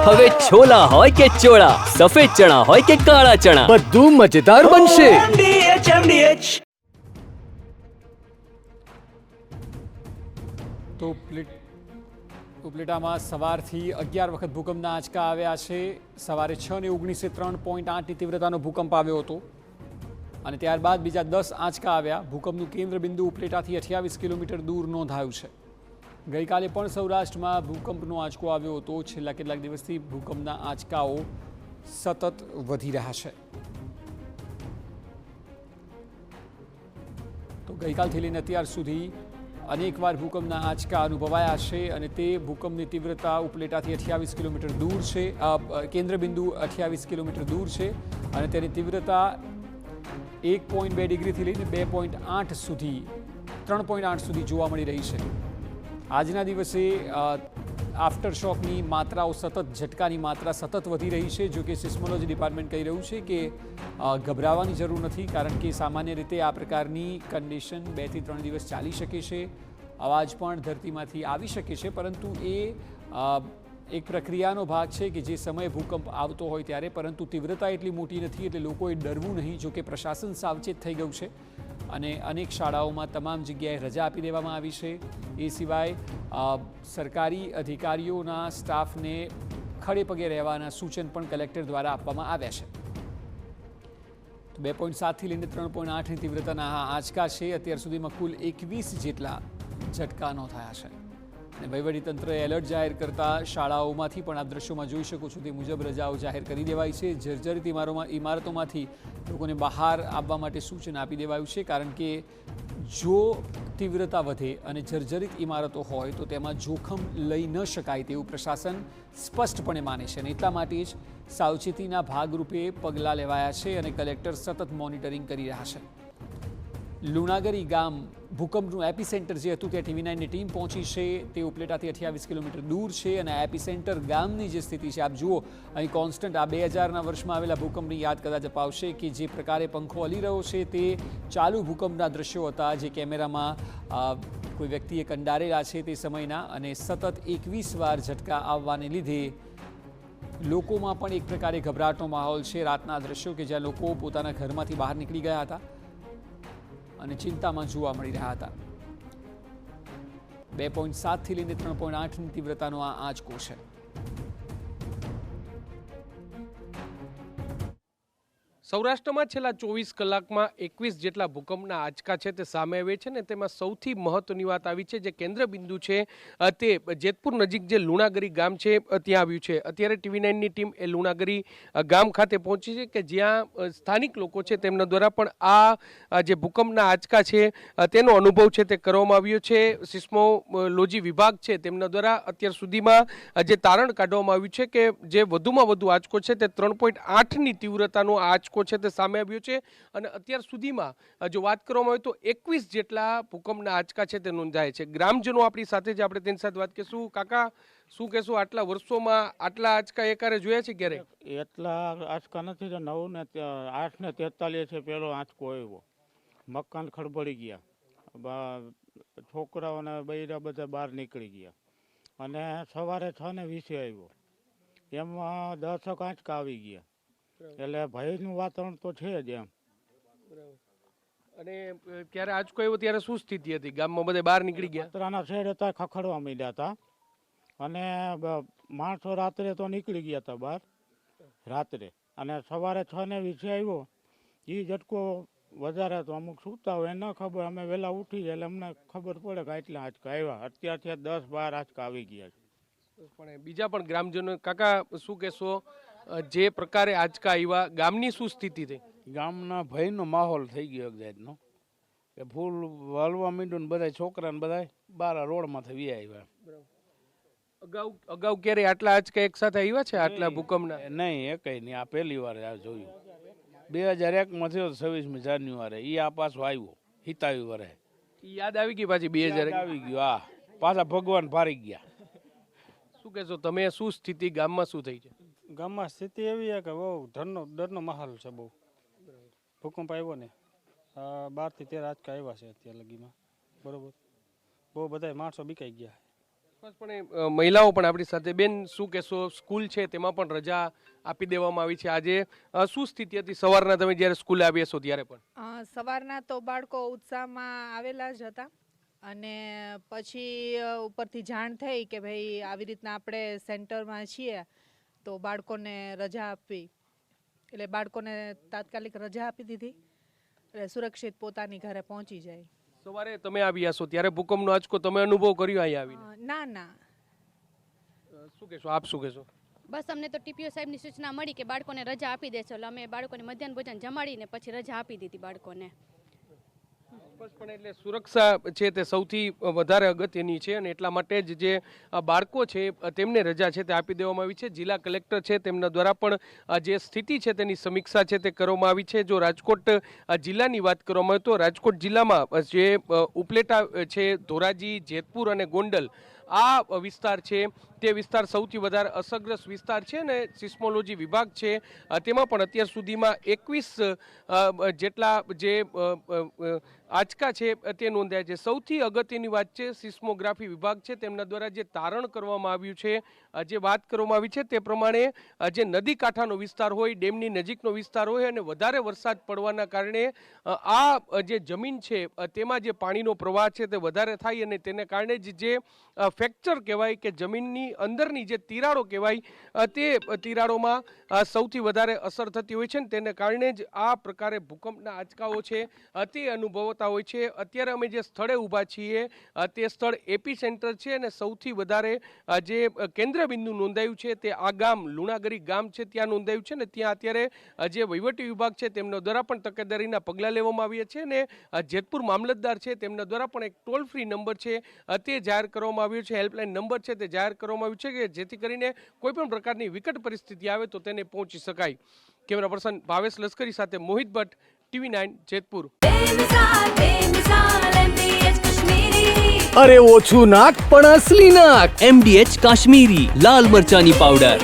હવે છોલા હોય કે ચોળા, સફેદ ચણા હોય કે કાળા ચણા, બધું મજેદાર બનશે. તો ઉપલેટામાં સવારથી 11 વખત ભૂકંપના આંચકા આવ્યા છે. સવારે 6:19 3.8ની તીવ્રતાનો ભૂકંપ આવ્યો હતો અને ત્યારબાદ બીજા 10 આંચકા આવ્યા. ભૂકંપનું કેન્દ્રબિંદુ ઉપલેટાથી 28 કિલોમીટર દૂર નોંધાયું છે. ગઈકાલે પણ સૌરાષ્ટ્રમાં ભૂકંપનો આંચકો આવ્યો હતો. છેલ્લા કેટલાક દિવસથી ભૂકંપના આંચકાઓ સતત વધી રહ્યા છે. તો ગઈકાલથી લઈને અત્યાર સુધી અનેકવાર ભૂકંપના આંચકા અનુભવાયા છે અને તે ભૂકંપની તીવ્રતા ઉપલેટાથી 28 કિલોમીટર દૂર છે. કેન્દ્રબિંદુ 28 કિલોમીટર દૂર છે અને તેની તીવ્રતા 1.2 ડિગ્રીથી લઈને 2.8 સુધી 3.8 સુધી જોવા મળી રહી છે. આજના દિવસે આફ્ટર શોકની માત્રાઓ સતત, ઝટકાની માત્રા સતત વધી રહી છે. જો કે સિસ્મોલોજી ડિપાર્ટમેન્ટ કહી રહ્યું છે કે ગભરાવાની જરૂર નથી, કારણ કે સામાન્ય રીતે આ પ્રકારની કન્ડિશન 2 થી 3 દિવસ ચાલી શકે છે. અવાજ પણ ધરતીમાંથી આવી શકે છે, પરંતુ એ એક પ્રક્રિયાનો ભાગ છે કે જે સમયે ભૂકંપ આવતો હોય ત્યારે, પરંતુ તીવ્રતા એટલી મોટી નથી એટલે લોકોએ ડરવું નહીં. જો કે પ્રશાસન સાવચેત થઈ ગયું છે અને અનેક શાળાઓમાં તમામ જગ્યાએ રજા આપી દેવામાં આવી છે. એ સિવાય સરકારી અધિકારીઓના સ્ટાફને ખડે પગે રહેવાના સૂચન પણ કલેક્ટર દ્વારા આપવામાં આવ્યા છે. 2.7થી લઈને 3.8ની તીવ્રતાના આ આંચકા છે. અત્યાર સુધીમાં કુલ 21 જેટલા ઝટકા નોંધાયા છે અને વહીવટીતંત્રએ એલર્ટ જાહેર કરતા શાળાઓમાંથી પણ આપ દ્રશ્યોમાં જોઈ શકો છો તે મુજબ રજાઓ જાહેર કરી દેવાઈ છે. જર્જરિત ઇમારતોમાંથી લોકોને બહાર આવવા માટે સૂચન આપી દેવાયું છે, કારણ કે જો તીવ્રતા વધે અને જર્જરિત ઇમારતો હોય તો તેમાં જોખમ લઈ ન શકાય તેવું પ્રશાસન સ્પષ્ટપણે માને છે અને એટલા માટે જ સાવચેતીના ભાગરૂપે પગલાં લેવાયા છે અને કલેક્ટર સતત મોનિટરિંગ કરી રહ્યા છે. લુણાગરી ગામ ભૂકંપનું એપિસેન્ટર જે હતું ત્યાં TV9ની ટીમ પહોંચી છે. તે ઉપલેટાથી 28 કિલોમીટર દૂર છે અને એપિસેન્ટર ગામની જે સ્થિતિ છે આપ જુઓ. અહીં કોન્સ્ટન્ટ આ 2000ના વર્ષમાં આવેલા ભૂકંપની યાદ કદાચ અપાવશે કે જે પ્રકારે પંખો હલી રહ્યો છે તે ચાલુ ભૂકંપના દ્રશ્યો હતા, જે કેમેરામાં કોઈ વ્યક્તિએ કંડારેલા છે તે સમયના. અને સતત 21 વાર ઝટકા આવવાને લીધે લોકોમાં પણ એક પ્રકારે ગભરાટનો માહોલ છે. રાતના દ્રશ્યો કે જ્યાં લોકો પોતાના ઘરમાંથી બહાર નીકળી ગયા હતા અને ચિંતામાં જોવા મળી રહ્યા હતા. 2.7થી લઈને 3.8ની તીવ્રતાનો આ આંચકો છે. સૌરાષ્ટ્રમાં છેલ્લા 24 કલાકમાં 21 જેટલા ભૂકંપના આંચકા છે તે સામે આવે છે ને તેમાં સૌથી મહત્વની વાત આવી છે જે કેન્દ્રબિંદુ છે તે જેતપુર નજીક જે લુણાગરી ગામ છે ત્યાં આવ્યું છે. અત્યારે TV9ની ટીમ એ લુણાગરી ગામ ખાતે પહોંચી છે કે જ્યાં સ્થાનિક લોકો છે તેમના દ્વારા પણ આ જે ભૂકંપના આંચકા છે તેનો અનુભવ છે તે કરવામાં આવ્યો છે. સિસ્મોલોજી વિભાગ છે તેમના દ્વારા અત્યાર સુધીમાં જે તારણ કાઢવામાં આવ્યું છે કે જે વધુમાં વધુ આંચકો છે તે 3.8ની તીવ્રતાનો આંચકો છે તે સામે આવ્યો છે અને અત્યાર સુધીમાં જો વાત કરવામાં આવે તો 21 જેટલા ભૂકંપના આંચકા છે તે નોંધાય છે. ગ્રામજનો આપણી સાથે જ, આપણે તેની સાથે વાત કરીશું. કાકા, શું કહેશું, આટલા વર્ષોમાં આટલા આંચકા એકારે જોયા છે ક્યારે? એટલા આંચકા નથી. 9 ને 8 ને 43 છે પેલો આંચકો આવ્યો. મકાન ખડબડી ગયા, છોકરાઓને બૈરા બધા બહાર નીકળી ગયા અને સવારે 6:20 આવ્યો. એમાં 10 આંચકા આવી ગયા. એટલે ભયનું વાતાવરણ તો છે જ એમ. અને ત્યારે આંચકો આવ્યો ત્યારે શું સ્થિતિ હતી ગામમાં? બધા બહાર નીકળી ગયા? પતરાના શેડ હતા, ખખડવા માંડ્યા હતા અને માણસો રાત્રે તો નીકળી ગયા હતા બહાર રાત્રે. અને સવારે 6:20 આવ્યો. એ ઝટકો વધારે હતો. અમુક સૂતા હોય ન ખબર, અમે વહેલા ઉઠી જાય એટલે અમને ખબર પડે કે આટલા આંચકા આવ્યા. અત્યારથી 10-12 આંચકા આવી ગયા છે. પણ બીજા પણ ગ્રામજનો, કાકા શું કહેશો, જે પ્રકારે આંચકા આવ્યા ગામની શું સ્થિતિ થઈ? ગામના ભયનો માહોલ થઈ ગયો એક જાતનો કે ફૂલ હલવા માંડ્યું ને બધા છોકરાને બધા બાર રોડમાંથી વી આવ્યા. અગાઉ ક્યારે આટલા આંચકા એક સાથે આવ્યા છે આટલા ભૂકંપના? નહીં, એકય નહીં. આ પહેલી વાર આ જોયું. 2001માં થયો 26મી જાન્યુઆરી. એ આ પાછો આવ્યો 27 વર્ષે. યાદ આવી ગઈ પાછી 2000 આવી ગયું. હા, પાછા ભગવાન ફારી ગયા. શું કહેશો તમે, શું સ્થિતિ ગામમાં શું થઈ છે? ગામમાં સ્થિતિ એવી છે કે બહુ ડરનો માહોલ છે. બહુ ભૂકંપ આવ્યો ને 12 થી 13 આંચકા આવ્યા છે અત્યાર લગીમાં. બરોબર, બહુ બધા માણસો બીકાઈ ગયા. ચોક્કસપણે મહિલાઓ પણ આપણી સાથે. બેન, શું કહેશો? સ્કૂલ છે તેમાં પણ રજા આપી દેવામાં આવી છે આજે. શું સ્થિતિ હતી સવારના તમે જ્યારે સ્કૂલે આવ્યા છો ત્યારે? પણ સવારના તો બાળકો ઉત્સાહમાં આવેલા જ હતા અને પછી ઉપરથી જાણ થઈ કે ભાઈ આવી રીતના આપણે સેન્ટરમાં છીએ તો બાળકોને રજા આપવી, એટલે બાળકોને તાત્કાલિક રજા આપી દીધી એટલે સુરક્ષિત પોતાની ઘરે પહોંચી જાય. સવારે તમે આવ્યા છો ત્યારે ભૂકંપનો આંચકો તમે અનુભવ કર્યો અહીંયા આવીને? ના. શું કહેશો આપ? શું કહેશો? બસ અમને તો ટીપીઓ સાહેબની સૂચના મળી કે બાળકોને રજા આપી દેશો, એટલે અમે બાળકોને મધ્યાહન ભોજન જમાડીને પછી રજા આપી દીધી બાળકોને. ચોક્કસપણે એટલે સુરક્ષા છે તે સૌથી વધારે અગત્યની છે અને એટલા માટે જ જે બાળકો છે તેમને રજા છે તે આપી દેવામાં આવી છે. જિલ્લા કલેક્ટર છે તેમના દ્વારા પણ જે સ્થિતિ છે તેની સમીક્ષા છે તે કરવામાં આવી છે. જો રાજકોટ જિલ્લાની વાત કરવામાં આવે તો રાજકોટ જિલ્લામાં જે ઉપલેટા છે, ધોરાજી, જેતપુર અને ગોંડલ આ વિસ્તાર છે તે વિસ્તાર સૌથી વધારે અસરગ્રસ્ત વિસ્તાર છે અને સિસ્મોલોજી વિભાગ છે તેમાં પણ અત્યાર સુધીમાં 21 જેટલા જે આંચકા છે તે નોંધાયા છે. સૌથી અગત્યની વાત છે સિસ્મોગ્રાફી વિભાગ છે તેમના દ્વારા જે તારણ કરવામાં આવ્યું છે, જે વાત કરવામાં આવી છે તે પ્રમાણે જે નદી કાંઠાનો વિસ્તાર હોય, ડેમની નજીકનો વિસ્તાર હોય અને વધારે વરસાદ પડવાના કારણે આ જે જમીન છે તેમાં જે પાણીનો પ્રવાહ છે તે વધારે થાય અને તેને કારણે જ જે ફ્રેક્ચર કહેવાય કે જમીનની અંદરની જે તિરાડો કહેવાય તે તિરાડોમાં સૌથી વધારે અસર થતી હોય છે ને તેને કારણે જ આ પ્રકારે ભૂકંપના આંચકાઓ છે તે અનુભવતા હોય છે. અત્યારે અમે જે સ્થળે ઊભા છીએ તે સ્થળ એપી સેન્ટર છે અને સૌથી વધારે જે કેન્દ્ર બિંદુ નોંધાયું છે તે આ ગામ લુણાગરી ગામ છે ત્યાં નોંધાયું છે ને ત્યાં અત્યારે જે વહીવટી વિભાગ છે તેમના દ્વારા પણ તકેદારીના પગલાં લેવામાં આવ્યા છે અને જેતપુર મામલતદાર છે તેમના દ્વારા પણ એક ટોલ ફ્રી નંબર છે તે જાહેર કરવામાં આવ્યો છે. હેલ્પલાઇન નંબર છે તે જાહેર કરવામાં આવ્યું છે કે જેથી કરીને કોઈ પણ પ્રકારની વિકટ પરિસ્થિતિ આવે તો તેને પહોંચી શકાય. કેમેરા પર્સન ભાવેશ લશ્કરી સાથે મોહિત ભટ્ટ, TV9 જેતપુર. અરે ઓછું નાક પણ અસલી નાક. MDH કાશ્મીરી લાલ મરચાની પાવડર.